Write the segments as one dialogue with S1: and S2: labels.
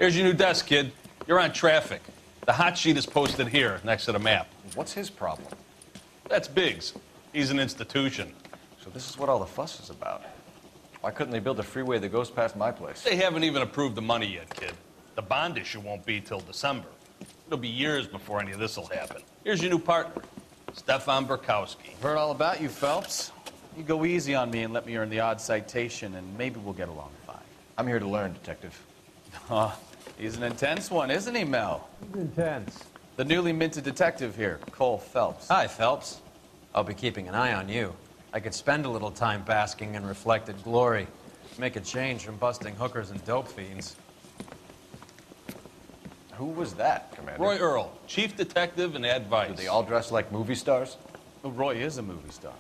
S1: Here's your new desk, kid. You're on traffic. The hot sheet is posted here, next to the map.
S2: What's his problem?
S1: That's Biggs. He's an institution.
S2: So this is what all the fuss is about. Why couldn't they build a freeway that goes past my place?
S1: They haven't even approved the money yet, kid. The bond issue won't be till December. It'll be years before any of this will happen. Here's your new partner, Stefan Burkowski.
S3: Heard all about you, Phelps. You go easy on me and let me earn the odd citation, and maybe we'll get along fine.
S2: I'm here to learn, Detective.
S3: He's an intense one, isn't he, Mel?
S4: He's intense.
S3: The newly minted detective here, Cole Phelps.
S5: Hi, Phelps. I'll be keeping an eye on you. I could spend a little time basking in reflected glory. Make a change from busting hookers and dope fiends.
S2: Who was that, Commander?
S1: Roy Earl, chief detective and advice.
S2: Do they all dress like movie stars?
S3: Well, Roy is a movie star.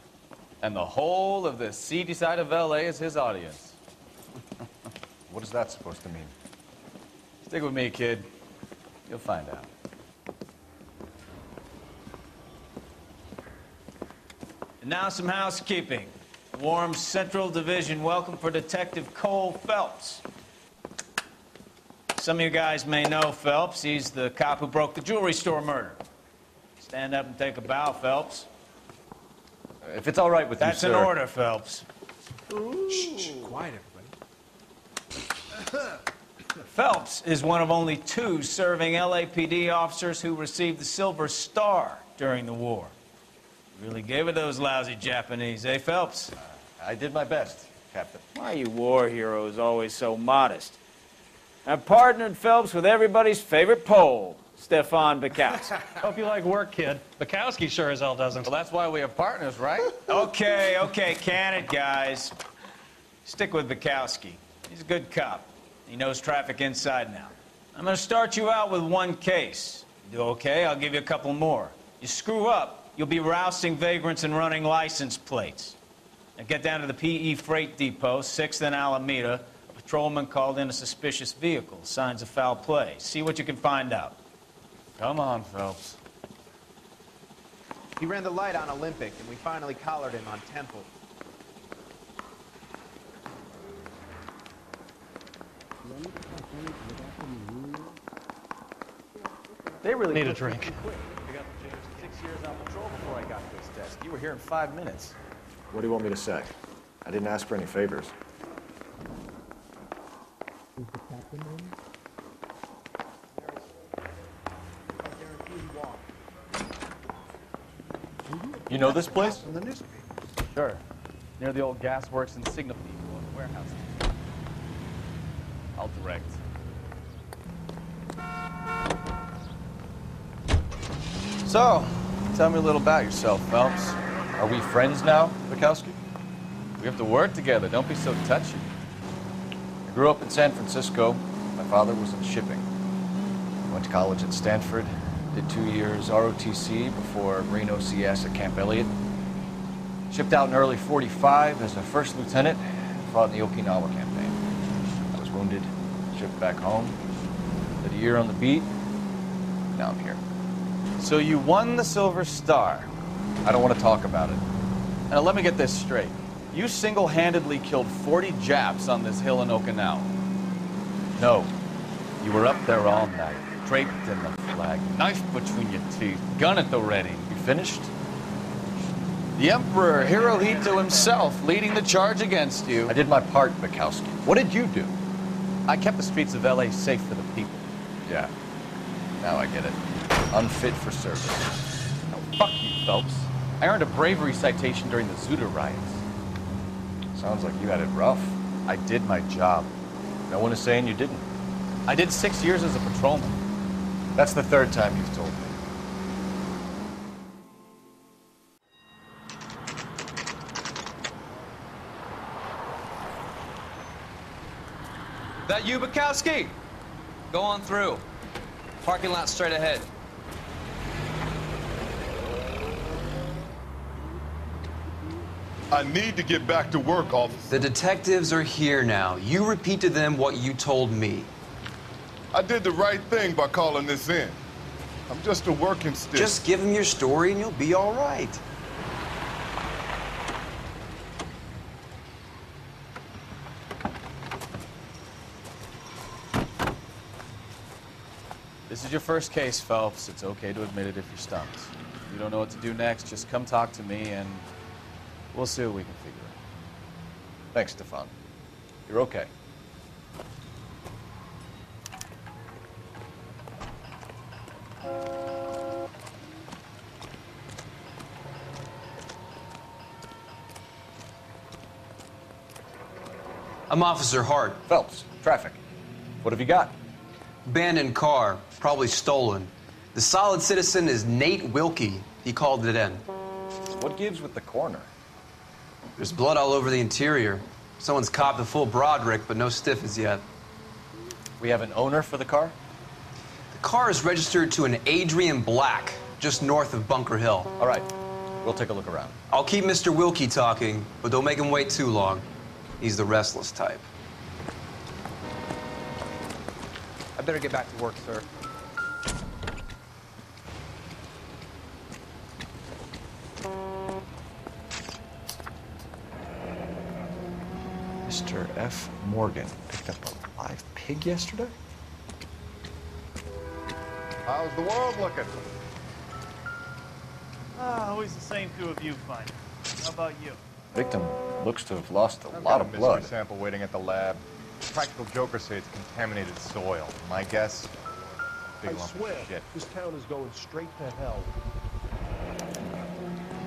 S3: And the whole of the seedy side of L.A. is his audience.
S2: What is that supposed to mean?
S3: Stick with me, kid. You'll find out. And now some housekeeping. Warm Central Division welcome for Detective Cole Phelps. Some of you guys may know Phelps. He's the cop who broke the jewelry store murder. Stand up and take a bow, Phelps.
S2: If it's all right with you,
S3: That's
S2: sir.
S3: an order, Phelps.
S4: Shh, quiet, everybody.
S3: Phelps is one of only 2 serving LAPD officers who received the Silver Star during the war. Really gave it those lousy Japanese, eh, Phelps?
S2: I did my best, Captain.
S3: Why are you war heroes always so modest? I've partnered Phelps with everybody's favorite Pole, Stefan Burkowski.
S6: Hope you like work, kid. Bukowski sure as hell doesn't.
S3: Well, that's why we have partners, right? Okay, can it, guys. Stick with Burkowski. He's a good cop. He knows traffic inside now. I'm gonna start you out with 1 case. You do okay, I'll give you a couple more. You screw up, you'll be rousting vagrants and running license plates. Now get down to the PE Freight Depot, 6th and Alameda. A patrolman called in a suspicious vehicle, signs of foul play. See what you can find out. Come on, Phelps.
S4: He ran the light on Olympic, and we finally collared him on Temple.
S3: They really
S6: Need a drink.
S3: I got 6 years on patrol before I got to this desk. You were here in 5 minutes.
S2: What do you want me to say? I didn't ask for any favors. You know this place?
S4: In the newspaper.
S3: Sure. Near the old gas works and signal depot and warehouse. I'll direct. So, tell me a little about yourself, Phelps.
S2: Are we friends now, Bukowski?
S3: We have to work together. Don't be so touchy.
S2: I grew up in San Francisco. My father was in shipping. Went to college at Stanford. Did 2 years ROTC before Marine OCS at Camp Elliott. Shipped out in early '45 as a first lieutenant. Fought in the Okinawa campaign. I was wounded. Shipped back home. Did a year on the beat. Now I'm here.
S3: So you won the Silver Star.
S2: I don't want to talk about it.
S3: Now let me get this straight. You single-handedly killed 40 Japs on this hill in Okinawa.
S2: No.
S3: You were up there all night, draped in the flag, knife between your teeth, gun at the ready.
S2: You finished?
S3: The Emperor Hirohito himself leading the charge against you.
S2: I did my part, Bukowski. What did you do?
S3: I kept the streets of L.A. safe for the people.
S2: Yeah. Now I get it. Unfit for service.
S3: Oh, fuck you, Phelps. I earned a bravery citation during the Zuda riots.
S2: Sounds like you had it rough.
S3: I did my job.
S2: No one is saying you didn't.
S3: I did 6 years as a patrolman.
S2: That's the 3rd time you've told me.
S5: That you, Bukowski? Go on through. Parking lot straight ahead.
S7: I need to get back to work, officer.
S5: The detectives are here now. You repeat to them what you told me.
S7: I did the right thing by calling this in. I'm just a working stick.
S5: Just give them your story and you'll be all right.
S2: This is your first case, Phelps. It's okay to admit it if you're stumped. If you don't know what to do next, just come talk to me and we'll see what we can figure out. Thanks, Stefan. You're okay.
S8: I'm Officer Hart.
S2: Phelps, traffic. What have you got?
S8: Abandoned car, probably stolen. The solid citizen is Nate Wilkey. He called it in.
S2: What gives with the corner?
S8: There's blood all over the interior. Someone's copped a full Broderick, but no stiff as yet.
S2: We have an owner for the car?
S8: The car is registered to an Adrian Black, just north of Bunker Hill.
S2: All right, we'll take a look around.
S8: I'll keep Mr. Wilkey talking, but don't make him wait too long. He's the restless type.
S4: I better get back to work, sir.
S2: Mr. F. Morgan picked up a live pig yesterday?
S7: How's the world looking?
S6: Always the same two of you, fine. How about you?
S2: Victim looks to have lost a
S7: I've
S2: lot
S7: got
S2: of
S7: a
S2: blood.
S7: mystery sample waiting at the lab. Practical jokers say it's contaminated soil. My guess? Big
S9: I
S7: lump
S9: swear,
S7: of shit.
S9: this town is going straight to hell.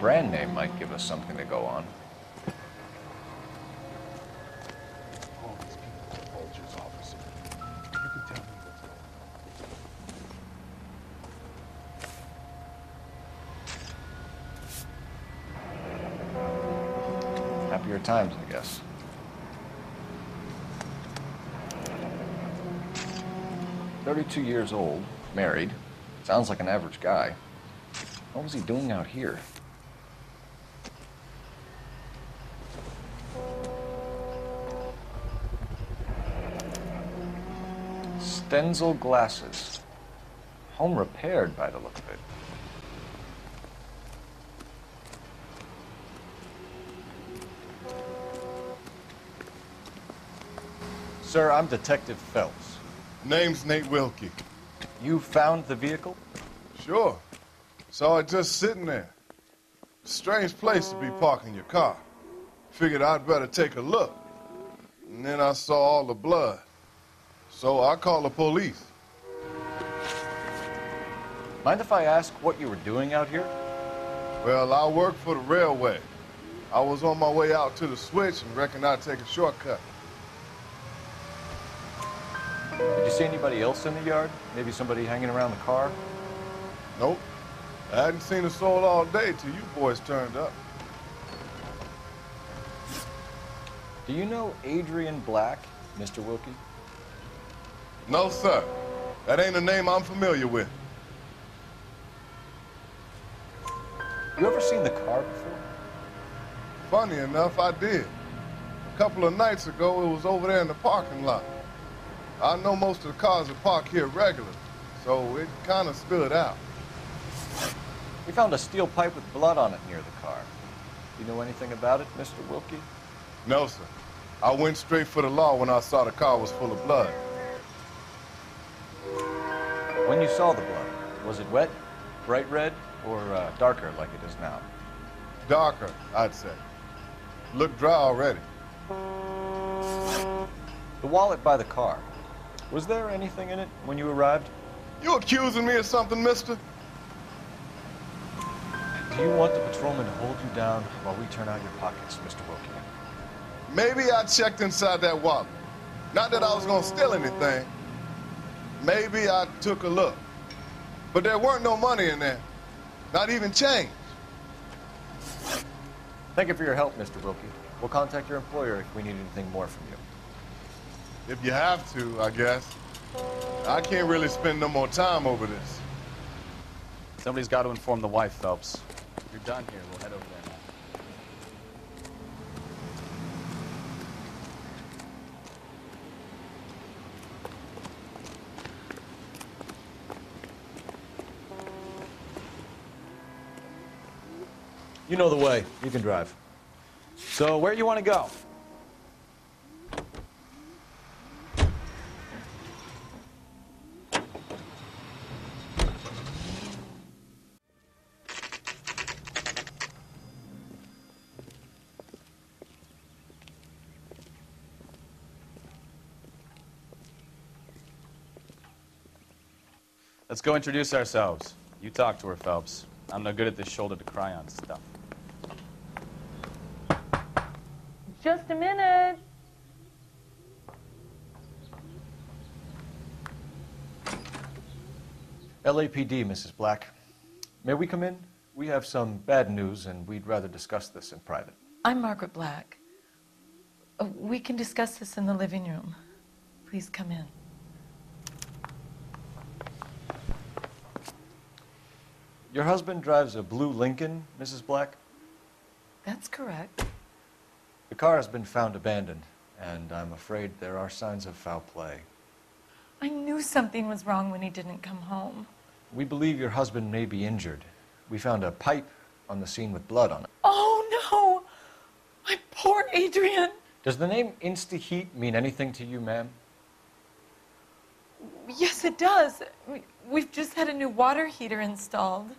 S2: Brand name might give us something to go on.
S9: All these people are vultures, officer. You can tell me what's going
S2: Happier times, I guess. "32 years old, married. Sounds like an average guy. What was he doing out here?" Stenzel glasses. Home repaired by the look of it. Sir, I'm Detective Phelps.
S7: Name's Nate Wilkey.
S2: You found the vehicle?
S7: Sure. Saw it just sitting there. Strange place to be parking your car. Figured I'd better take a look. And then I saw all the blood. So I called the police.
S2: Mind if I ask what you were doing out here?
S7: Well, I work for the railway. I was on my way out to the switch and reckoned I'd take a shortcut.
S2: Did you see anybody else in the yard? Maybe somebody hanging around the car?
S7: Nope. I hadn't seen a soul all day till you boys turned up.
S2: Do you know Adrian Black, Mr. Wilkey?
S7: No, sir. That ain't a name I'm familiar with.
S2: You ever seen the car before?
S7: Funny enough, I did. A couple of nights ago, it was over there in the parking lot. I know most of the cars are parked here regularly, so it kind of stood out.
S2: We found a steel pipe with blood on it near the car. Do you know anything about it, Mr. Wilkey?
S7: No, sir. I went straight for the law when I saw the car was full of blood.
S2: When you saw the blood, was it wet, bright red, or darker like it is now?
S7: Darker, I'd say. Looked dry already.
S2: The wallet by the car. Was there anything in it when you arrived?
S7: You accusing me of something, mister?
S2: Do you want the patrolman to hold you down while we turn out your pockets, Mr. Wilkey?
S7: Maybe I checked inside that wallet. Not that I was gonna steal anything. Maybe I took a look. But there weren't no money in there. Not even change.
S2: Thank you for your help, Mr. Wilkey. We'll contact your employer if we need anything more from you.
S7: If you have to, I guess. I can't really spend no more time over this.
S2: Somebody's got to inform the wife, Phelps. If you're done here, we'll head over there now. You know the way. You can drive. So, where do you want to go? Let's go introduce ourselves. You talk to her, Phelps. I'm no good at this shoulder to cry on stuff.
S10: Just a minute.
S2: LAPD, Mrs. Black. May we come in? We have some bad news, and we'd rather discuss this in private.
S10: I'm Margaret Black. We can discuss this in the living room. Please come in.
S2: Your husband drives a blue Lincoln, Mrs. Black?
S10: That's correct.
S2: The car has been found abandoned, and I'm afraid there are signs of foul play.
S10: I knew something was wrong when he didn't come home.
S2: We believe your husband may be injured. We found a pipe on the scene with blood on it.
S10: Oh, no! My poor Adrian!
S2: Does the name Insta-Heat mean anything to you, ma'am?
S10: Yes, it does. We've just had a new water heater installed.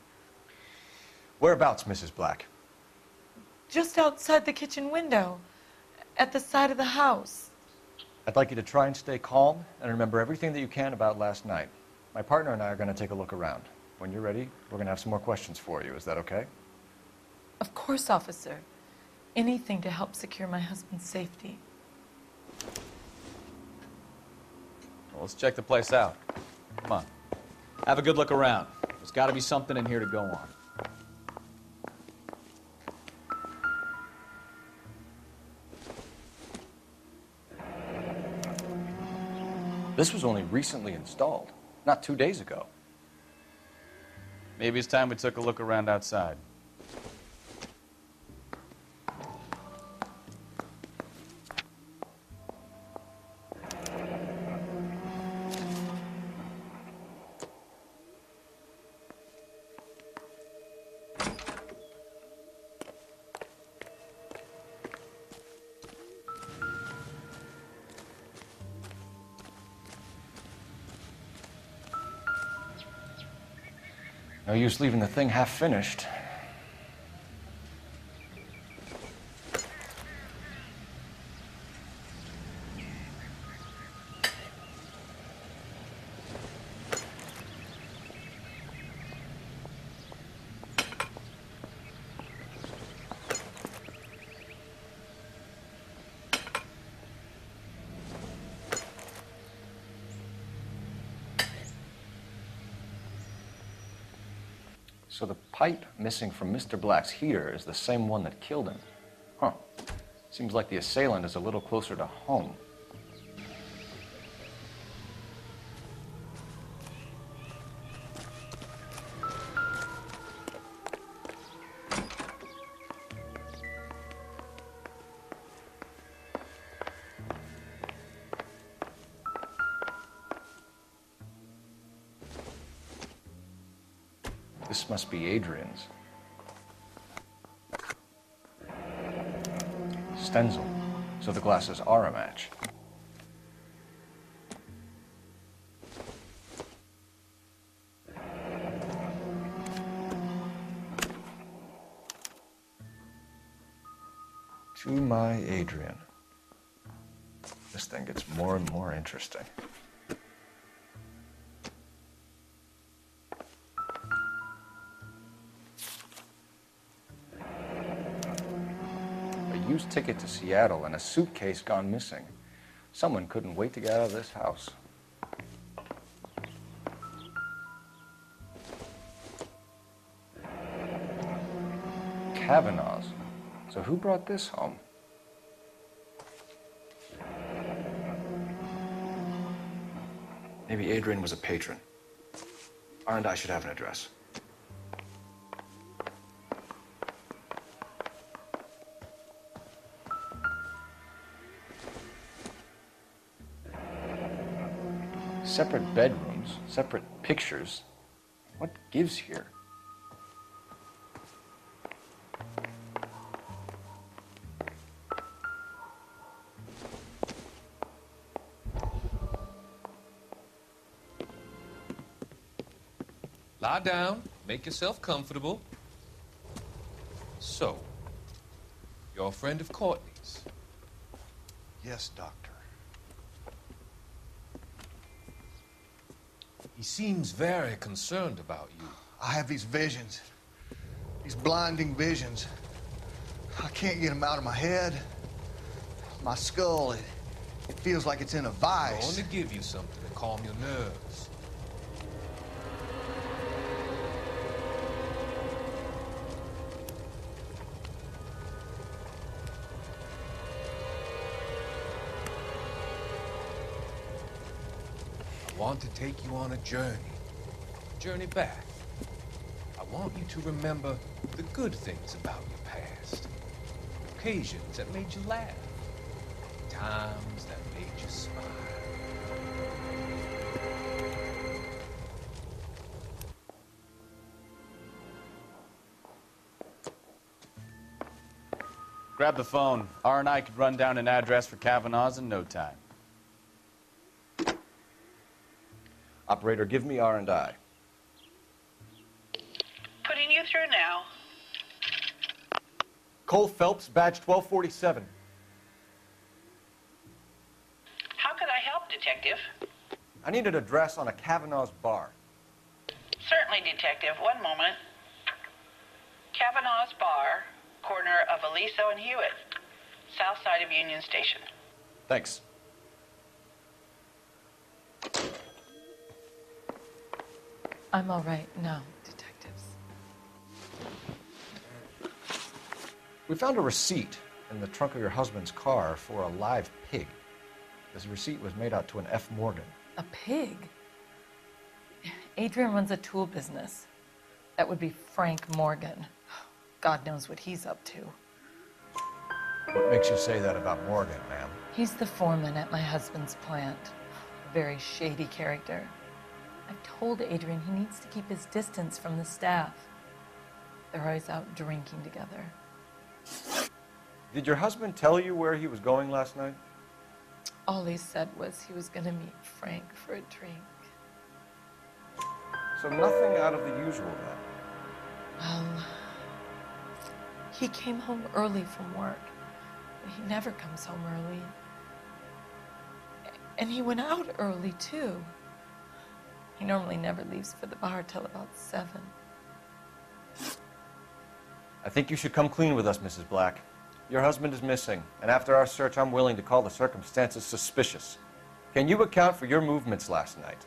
S2: Whereabouts, Mrs. Black?
S10: Just outside the kitchen window, at the side of the house.
S2: I'd like you to try and stay calm and remember everything that you can about last night. My partner and I are going to take a look around. When you're ready, we're going to have some more questions for you. Is that okay?
S10: Of course, officer. Anything to help secure my husband's safety.
S2: Well, let's check the place out. Come on.
S3: Have a good look around. There's got to be something in here to go on.
S2: This was only recently installed, not 2 days ago. Maybe it's time we took a look around outside. No use leaving the thing half finished. So the pipe missing from Mr. Black's heater is the same one that killed him. Huh. Seems like the assailant is a little closer to home. This must be Adrian's. Stencil, so the glasses are a match. To my Adrian. This thing gets more and more interesting. Used ticket to Seattle and a suitcase gone missing. Someone couldn't wait to get out of this house. Kavanaugh's. So who brought this home? Maybe Adrian was a patron. R&I should have an address. Separate bedrooms, separate pictures. What gives here?
S11: Lie down, make yourself comfortable. So, you're a friend of Courtney's?
S9: Yes, Doctor.
S11: He seems very concerned about you.
S12: I have these visions, these blinding visions. I can't get them out of my head. My skull, it feels like it's in a
S11: I'm
S12: vice.
S11: going to give you something to calm your nerves. I want to take you on a journey back. I want you to remember the good things about your past, occasions that made you laugh, times that made you smile.
S2: Grab the phone. R&I could run down an address for Kavanaugh's in no time. Operator, give me R&I.
S13: Putting you through now.
S2: Cole Phelps, badge 1247.
S13: How could I help, Detective?
S2: I need an address on a Kavanaugh's bar.
S13: Certainly, Detective. One moment. Kavanaugh's Bar, corner of Aliso and Hewitt, south side of Union Station.
S2: Thanks.
S10: I'm all right now, detectives.
S2: We found a receipt in the trunk of your husband's car for a live pig. This receipt was made out to an F. Morgan.
S10: A pig? Adrian runs a tool business. That would be Frank Morgan. God knows what he's up to.
S2: What makes you say that about Morgan, ma'am?
S10: He's the foreman at my husband's plant. A very shady character. I've told Adrian he needs to keep his distance from the staff. They're always out drinking together.
S2: Did your husband tell you where he was going last night?
S10: All he said was he was going to meet Frank for a drink.
S2: So nothing out of the usual then?
S10: Well, he came home early from work. He never comes home early. And he went out early, too. He normally never leaves for the bar till about 7.
S2: I think you should come clean with us, Mrs. Black. Your husband is missing, and after our search, I'm willing to call the circumstances suspicious. Can you account for your movements last night?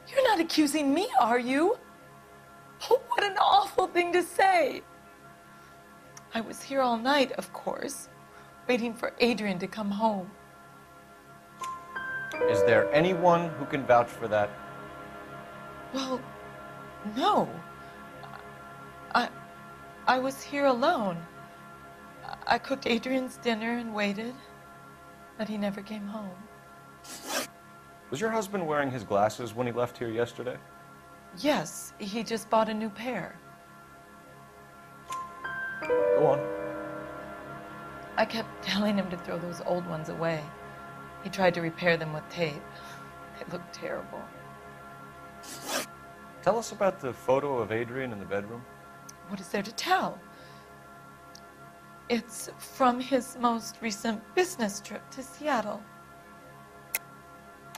S10: You're not accusing me, are you? Oh, what an awful thing to say. I was here all night, of course, waiting for Adrian to come home.
S2: Is there anyone who can vouch for that?
S10: Well, no. I was here alone. I cooked Adrian's dinner and waited, but he never came home.
S2: Was your husband wearing his glasses when he left here yesterday?
S10: Yes, he just bought a new pair.
S2: Go on.
S10: I kept telling him to throw those old ones away. He tried to repair them with tape. They looked terrible.
S2: Tell us about the photo of Adrian in the bedroom.
S10: What is there to tell? It's from his most recent business trip to Seattle.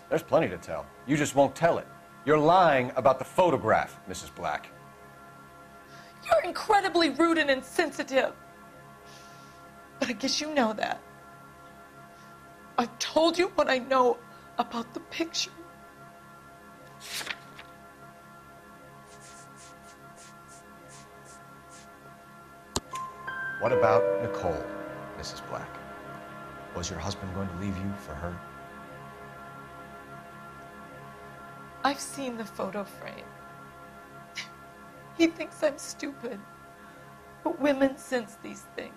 S2: There's plenty to tell. You just won't tell it. You're lying about the photograph, Mrs. Black.
S10: You're incredibly rude and insensitive. But I guess you know that. I've told you what I know about the picture.
S2: What about Nicole, Mrs. Black? Was your husband going to leave you for her?
S10: I've seen the photo frame. He thinks I'm stupid. But women sense these things.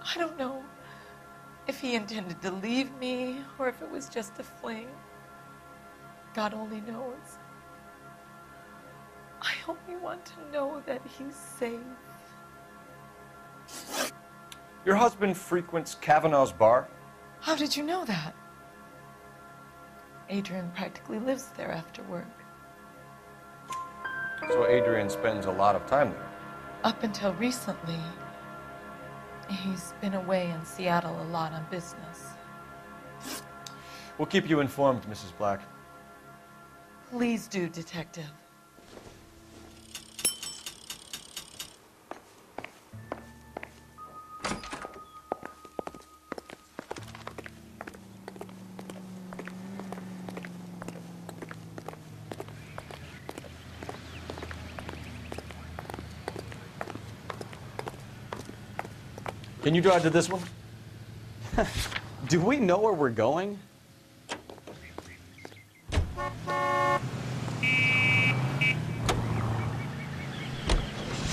S10: I don't know if he intended to leave me or if it was just a fling. God only knows. I only want to know that he's safe.
S2: Your husband frequents Kavanaugh's bar?
S10: How did you know that? Adrian practically lives there after work.
S2: So Adrian spends a lot of time there?
S10: Up until recently, he's been away in Seattle a lot on business.
S2: We'll keep you informed, Mrs. Black.
S10: Please do, Detective.
S2: Can you drive to this one?
S14: Do we know where we're going?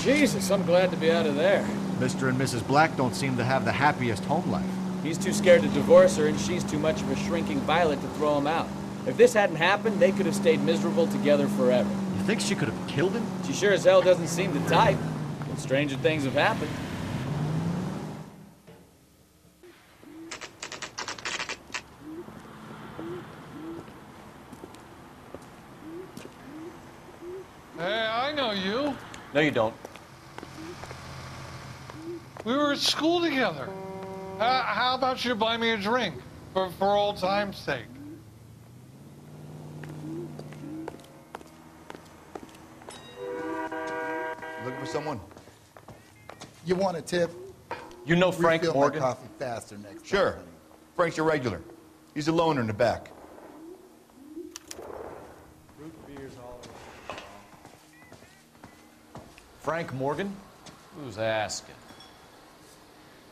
S15: Jesus, I'm glad to be out of there.
S2: Mr. and Mrs. Black don't seem to have the happiest home life.
S15: He's too scared to divorce her, and she's too much of a shrinking violet to throw him out. If this hadn't happened, they could have stayed miserable together forever.
S2: You think she could have killed him?
S15: She sure as hell doesn't seem the type. But stranger things have happened.
S9: Hey, I know you.
S2: No, you don't.
S9: We were at school together. How about you buy me a drink for old time's sake?
S16: Looking for someone? You want a tip?
S2: You know Frank
S16: Refill
S2: Morgan?
S16: my coffee faster next time.
S17: Sure. Frank's your regular. He's a loner in the back.
S2: Frank Morgan?
S5: Who's asking?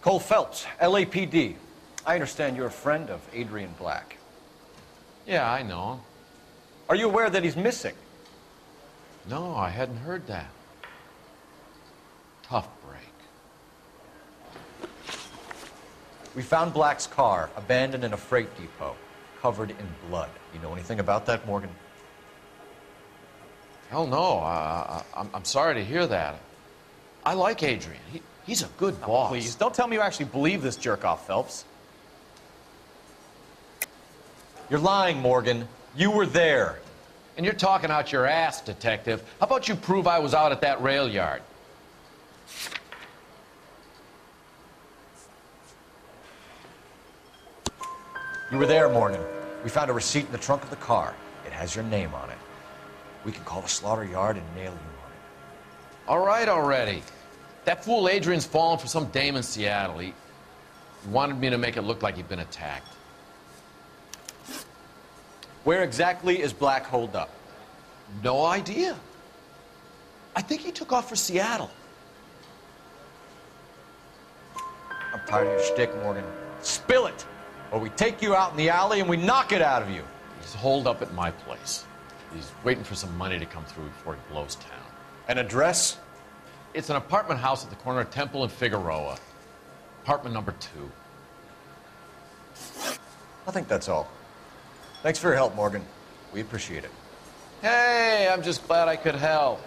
S2: Cole Phelps, LAPD. I understand you're a friend of Adrian Black.
S5: Yeah, I know him.
S2: Are you aware that he's missing?
S5: No, I hadn't heard that. Tough break.
S2: We found Black's car abandoned in a freight depot, covered in blood. You know anything about that, Morgan?
S5: Hell no. I'm sorry to hear that. I like Adrian. He's a good boss.
S2: Please, don't tell me you actually believe this jerk-off, Phelps. You're lying, Morgan. You were there.
S5: And you're talking out your ass, detective. How about you prove I was out at that rail yard?
S2: You were there, Morgan. We found a receipt in the trunk of the car. It has your name on it. We can call the slaughter yard and nail you on it.
S5: All right already. That fool Adrian's fallen for some dame in Seattle. He wanted me to make it look like he'd been attacked.
S2: Where exactly is Black holed up?
S5: No idea. I think he took off for Seattle.
S2: I'm tired of your shtick, Morgan. Spill it, or we take you out in the alley and we knock it out of you.
S5: He's holed up at my place. He's waiting for some money to come through before he blows town.
S2: An address?
S5: It's an apartment house at the corner of Temple and Figueroa. Apartment number 2.
S2: I think that's all. Thanks for your help, Morgan. We appreciate it.
S5: Hey, I'm just glad I could help.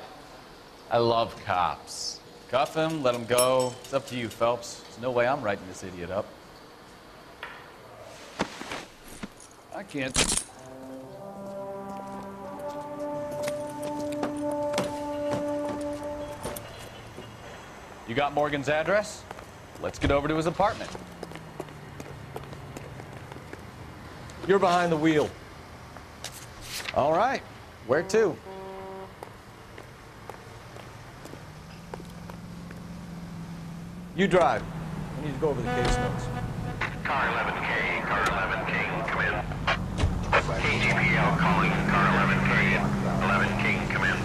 S5: I love cops.
S14: Cuff him, let him go. It's up to you, Phelps. There's no way I'm writing this idiot up.
S15: I can't.
S14: You got Morgan's address? Let's get over to his apartment.
S2: You're behind the wheel.
S14: All right. Where to?
S2: You drive. I need to go over the case notes.
S18: Car 11K, Car 11K, come in. KGPL calling Car 11K, 11K, come in.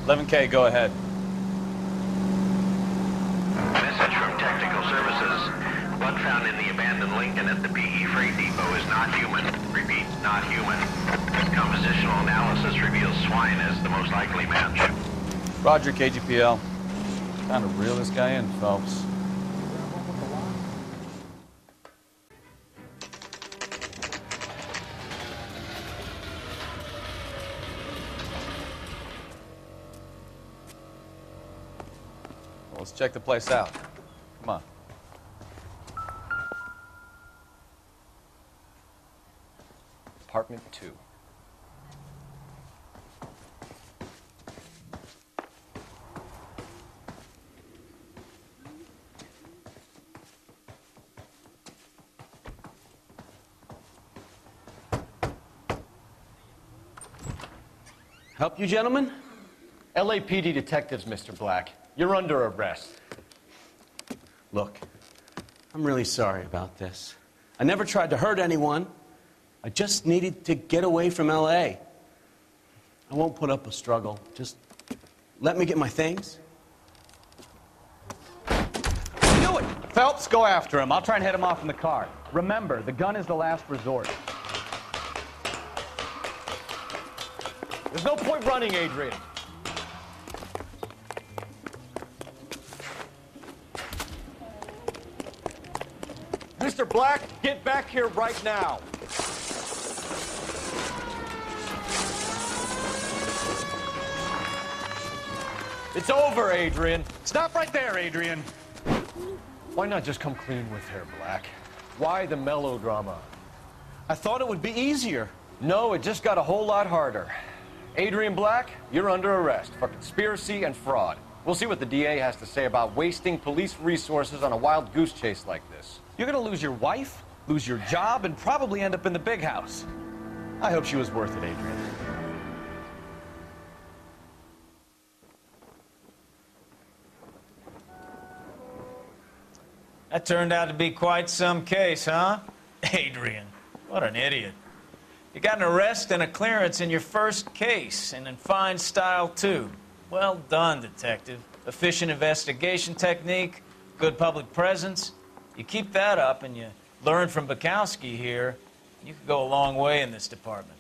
S14: 11K, go ahead.
S18: Message from Technical Services. Blood found in the abandoned Lincoln at the PE Freight Depot is not human. Repeat, not human. Compositional analysis reveals swine as the most likely match.
S14: Roger, KGPL. Time to reel this guy in, Phelps. Well, let's check the place out. Come on.
S2: Apartment 2.
S14: Help you, gentlemen?
S2: LAPD detectives, Mr. Black. You're under arrest.
S5: Look, I'm really sorry about this. I never tried to hurt anyone. I just needed to get away from L.A. I won't put up a struggle. Just let me get my things.
S14: Do it! Phelps, go after him. I'll try and head him off in the car. Remember, the gun is the last resort.
S2: There's no point running, Adrian. Mr. Black, get back here right now. It's over, Adrian.
S14: Stop right there, Adrian.
S2: Why not just come clean with her, Black? Why the melodrama?
S14: I thought it would be easier.
S2: No, it just got a whole lot harder. Adrian Black, you're under arrest for conspiracy and fraud. We'll see what the DA has to say about wasting police resources on a wild goose chase like this.
S14: You're gonna lose your wife, lose your job, and probably end up in the big house.
S2: I hope she was worth it, Adrian.
S3: That turned out to be quite some case, huh? Adrian, what an idiot. You got an arrest and a clearance in your first case, and in fine style, too. Well done, detective. Efficient investigation technique, good public presence. You keep that up and you learn from Bukowski here, you could go a long way in this department.